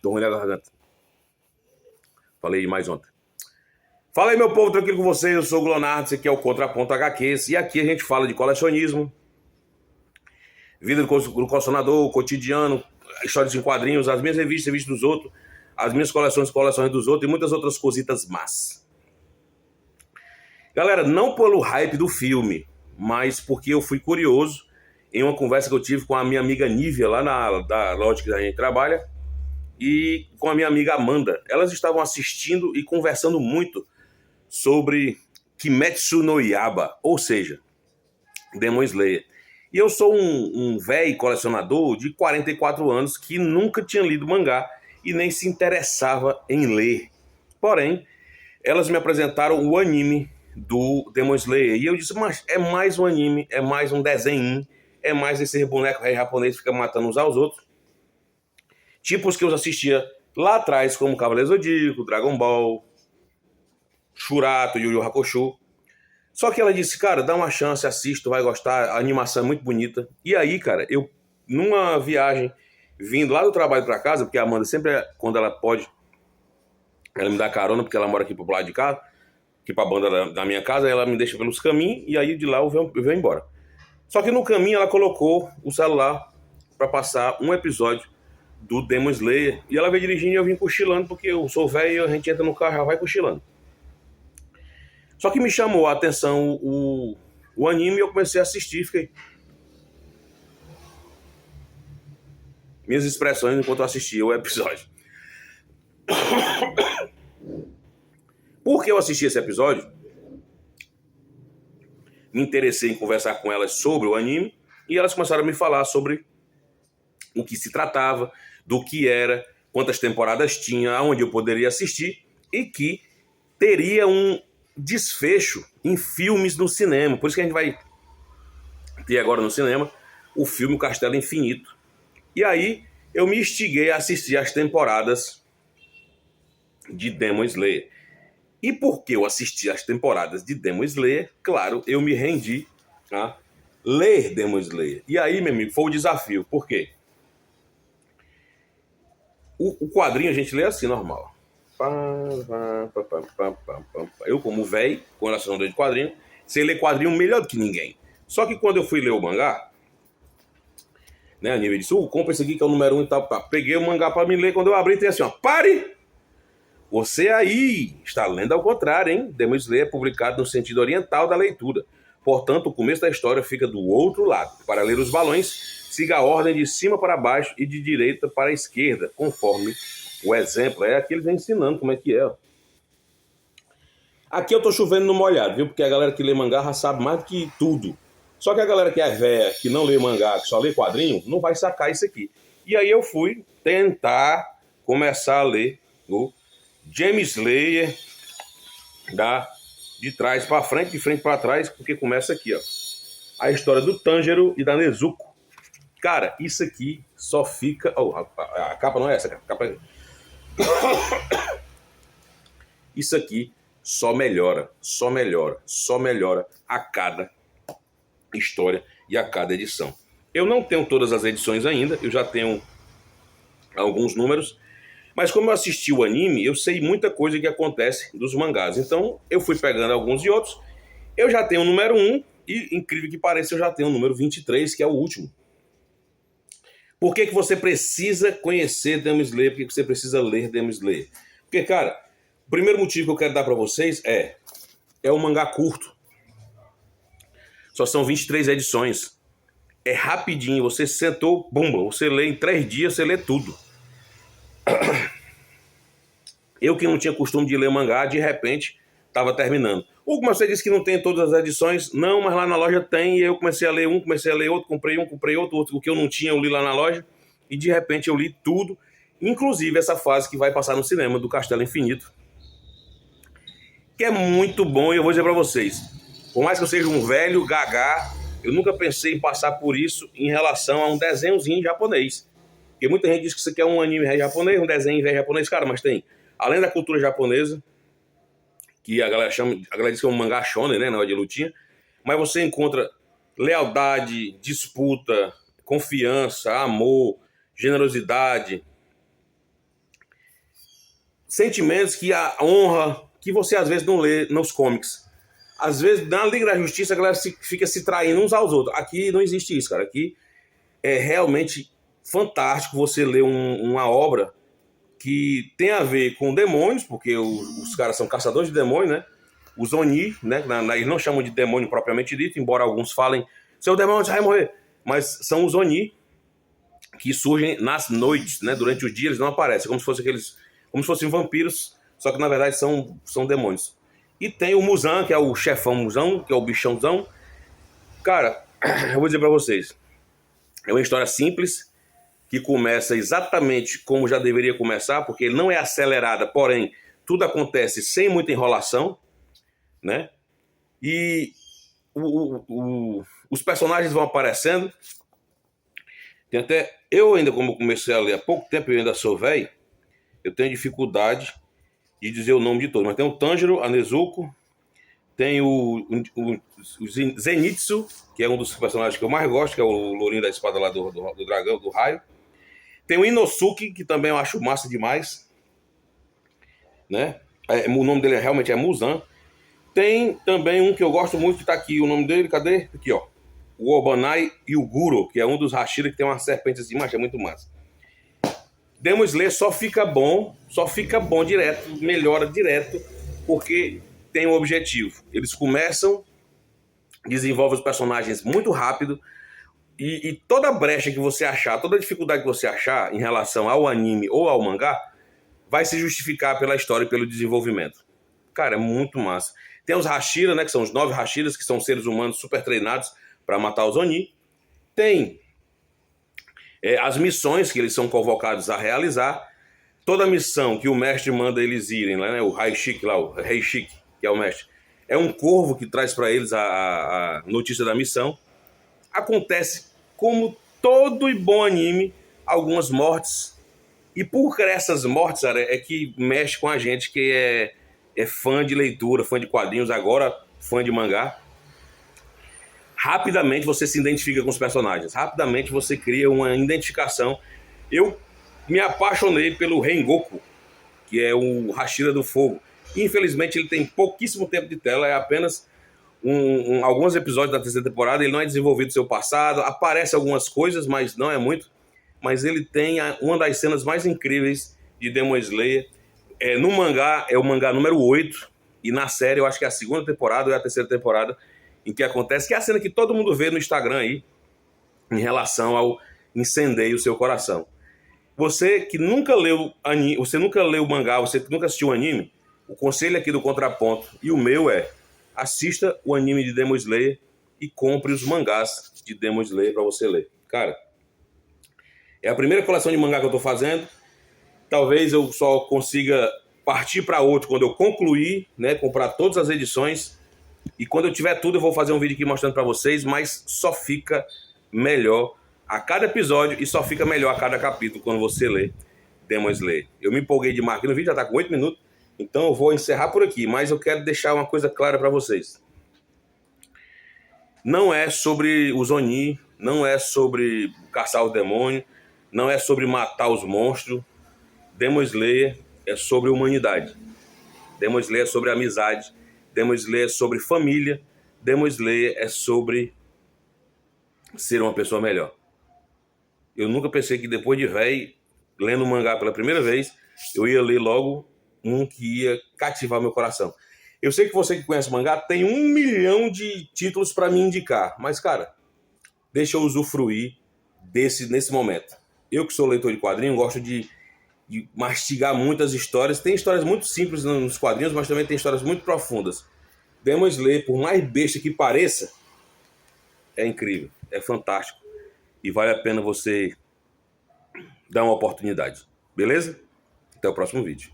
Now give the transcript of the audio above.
Tô ruim na garganta. Falei demais ontem. Fala aí, meu povo, tranquilo com vocês? Eu sou o Glonardo, esse aqui é o Contraponto HQs. E aqui a gente fala de colecionismo, vida do colecionador, cotidiano, histórias em quadrinhos, as minhas revistas dos outros, as minhas coleções dos outros e muitas outras cositas más. Galera, não pelo hype do filme, mas porque eu fui curioso em uma conversa que eu tive com a minha amiga Nívia, lá da loja que a gente trabalha, e com a minha amiga Amanda. Elas estavam assistindo e conversando muito sobre Kimetsu no Yaiba, ou seja, Demon Slayer. E eu sou um velho colecionador de 44 anos que nunca tinha lido mangá e nem se interessava em ler. Porém, elas me apresentaram o anime do Demon Slayer. E eu disse, mas é mais um anime, é mais um desenho, é mais esse boneco rei japonês que fica matando uns aos outros. Tipo os que eu assistia lá atrás, como Cavaleiro Zodíaco, Dragon Ball, Shurato, Yu Yu Hakusho. Só que ela disse, cara, dá uma chance, assiste, tu vai gostar, a animação é muito bonita. E aí, cara, eu, numa viagem, vindo lá do trabalho pra casa, porque a Amanda sempre, quando ela pode, ela me dá carona, porque ela mora aqui pro lado de casa, aqui pra banda da minha casa, ela me deixa pelos caminhos, e aí de lá eu venho embora. Só que no caminho ela colocou o celular pra passar um episódio do Demon Slayer, e ela veio dirigindo e eu vim cochilando, porque eu sou velho e a gente entra no carro e já vai cochilando. Só que me chamou a atenção o anime e eu comecei a assistir. Fiquei... Minhas expressões enquanto eu assistia o episódio. Por que eu assisti esse episódio? Me interessei em conversar com elas sobre o anime e elas começaram a me falar sobre o que se tratava, do que era, quantas temporadas tinha, aonde eu poderia assistir e que teria um desfecho em filmes no cinema. Por isso que a gente vai ter agora no cinema o filme O Castelo Infinito. E aí eu me instiguei a assistir as temporadas de Demon Slayer. E porque eu assisti as temporadas de Demon Slayer, claro, eu me rendi a ler Demon Slayer. E aí, meu amigo, foi o desafio. Por quê? O quadrinho a gente lê assim, normal. Eu, como velho, colecionador de quadrinho, sei ler quadrinho melhor do que ninguém. Só que quando eu fui ler o mangá, né, a nível disse, compra esse aqui que é o número 1 e tal. Peguei o mangá para me ler, quando eu abri, tem assim, ó, pare! Você aí está lendo ao contrário, hein? Demon Slayer é publicado no sentido oriental da leitura. Portanto, o começo da história fica do outro lado. Para ler os balões, siga a ordem de cima para baixo e de direita para a esquerda, conforme o exemplo. É aqui eles vêm ensinando como é que é. Aqui eu tô chovendo no molhado, viu? Porque a galera que lê mangá já sabe mais do que tudo. Só que a galera que é velha, que não lê mangá, que só lê quadrinho, não vai sacar isso aqui. E aí eu fui tentar começar a ler o Demon Slayer de trás para frente, de frente para trás, porque começa aqui, ó. A história do Tanjiro e da Nezuko. Cara, isso aqui só fica... Oh, a capa não é essa, a capa é... Isso aqui só melhora a cada história e a cada edição. Eu não tenho todas as edições ainda, eu já tenho alguns números, mas como eu assisti o anime, eu sei muita coisa que acontece dos mangás. Então, eu fui pegando alguns e outros. Eu já tenho o número 1 e, incrível que pareça, eu já tenho o número 23, que é o último. Por que você precisa conhecer Demon Slayer? Por que você precisa ler Demon Slayer? Porque, cara, o primeiro motivo que eu quero dar pra vocês é um mangá curto. Só são 23 edições. É rapidinho. Você sentou, bumba, você lê em 3 dias, você lê tudo. Eu que não tinha costume de ler mangá, de repente, estava terminando. Hugo, mas você disse que não tem todas as edições. Não, mas lá na loja tem. E eu comecei a ler um, comecei a ler outro, comprei outro. O que eu não tinha, eu li lá na loja. E de repente eu li tudo. Inclusive essa fase que vai passar no cinema, do Castelo Infinito. Que é muito bom, e eu vou dizer para vocês. Por mais que eu seja um velho gagá, eu nunca pensei em passar por isso em relação a um desenhozinho japonês. Porque muita gente diz que isso aqui é um anime japonês, um desenho japonês. Cara, mas tem... Além da cultura japonesa, que a galera diz que é um mangá shonen, né, na hora de lutinha, mas você encontra lealdade, disputa, confiança, amor, generosidade, sentimentos que a honra, que você às vezes não lê nos comics. Às vezes, na Liga da Justiça, a galera fica se traindo uns aos outros. Aqui não existe isso, cara. Aqui é realmente fantástico você ler uma obra que tem a ver com demônios, porque os caras são caçadores de demônios, né? Os Oni, né? Eles não chamam de demônio propriamente dito, embora alguns falem, seu demônio, você vai morrer. Mas são os Oni que surgem nas noites, né? Durante o dia eles não aparecem, como se fossem vampiros, só que na verdade são demônios. E tem o Muzan, que é o chefão Muzan, que é o bichãozão. Cara, eu vou dizer pra vocês, é uma história simples, que começa exatamente como já deveria começar, porque ele não é acelerada, porém, tudo acontece sem muita enrolação, né? E os personagens vão aparecendo. Tem até... Eu ainda, como eu comecei a ler há pouco tempo, eu ainda sou velho, eu tenho dificuldade de dizer o nome de todos, mas tem o Tanjiro, a Nezuko, tem o Zenitsu, que é um dos personagens que eu mais gosto, que é o lourinho da espada lá do dragão, do raio. Tem o Inosuke, que também eu acho massa demais, né? O nome dele realmente é Muzan. Tem também um que eu gosto muito, que tá aqui, o nome dele, cadê? Aqui, ó. O Obanai Yuguro, que é um dos Hashira, que tem uma serpente assim, mas é muito massa. Demon Slayer só fica bom direto, melhora direto, porque tem um objetivo. Eles começam, desenvolvem os personagens muito rápido, e toda brecha que você achar, toda dificuldade que você achar em relação ao anime ou ao mangá, vai se justificar pela história e pelo desenvolvimento. Cara, é muito massa. Tem os Hashira, né, que são os 9 Hashiras, que são seres humanos super treinados para matar os Oni. Tem as missões que eles são convocados a realizar. Toda missão que o mestre manda eles irem, né, o Haishik lá, o Heishik, que é o mestre, é um corvo que traz para eles a notícia da missão. Acontece, como todo e bom anime, algumas mortes. E por essas mortes, cara, é que mexe com a gente que é fã de leitura, fã de quadrinhos, agora fã de mangá. Rapidamente você se identifica com os personagens. Rapidamente você cria uma identificação. Eu me apaixonei pelo Rengoku, que é o Hashira do Fogo. Infelizmente ele tem pouquíssimo tempo de tela, é apenas alguns episódios da terceira temporada. Ele não é desenvolvido seu passado, aparece algumas coisas, mas não é muito. Mas ele tem uma das cenas mais incríveis de Demon Slayer. No mangá é o mangá número 8, e na série eu acho que é a segunda temporada ou é a terceira temporada, em que acontece, que é a cena que todo mundo vê no Instagram aí, em relação ao incendeio o seu coração. Você que nunca leu anime, você nunca leu mangá, você que nunca assistiu anime, o conselho aqui do Contraponto e o meu é: assista o anime de Demon Slayer e compre os mangás de Demon Slayer para você ler. Cara, é a primeira coleção de mangá que eu tô fazendo. Talvez eu só consiga partir para outro quando eu concluir, né, comprar todas as edições. E quando eu tiver tudo, eu vou fazer um vídeo aqui mostrando para vocês, mas só fica melhor a cada episódio e só fica melhor a cada capítulo quando você lê Demon Slayer. Eu me empolguei demais aqui no vídeo, já tá com 8 minutos, então eu vou encerrar por aqui, mas eu quero deixar uma coisa clara para vocês. Não é sobre os Oni, não é sobre caçar o demônio, não é sobre matar os monstros. Demon Slayer é sobre humanidade. Demon Slayer é sobre amizade. Demon Slayer é sobre família. Demon Slayer é sobre ser uma pessoa melhor. Eu nunca pensei que depois de velho, lendo um mangá pela primeira vez, eu ia ler logo um que ia cativar meu coração. Eu sei que você que conhece mangá tem 1 milhão de títulos para me indicar, mas, cara, deixa eu usufruir nesse momento. Eu que sou leitor de quadrinho, gosto de mastigar muitas histórias. Tem histórias muito simples nos quadrinhos, mas também tem histórias muito profundas. Demon Slayer, por mais besta que pareça, é incrível, é fantástico. E vale a pena você dar uma oportunidade. Beleza? Até o próximo vídeo.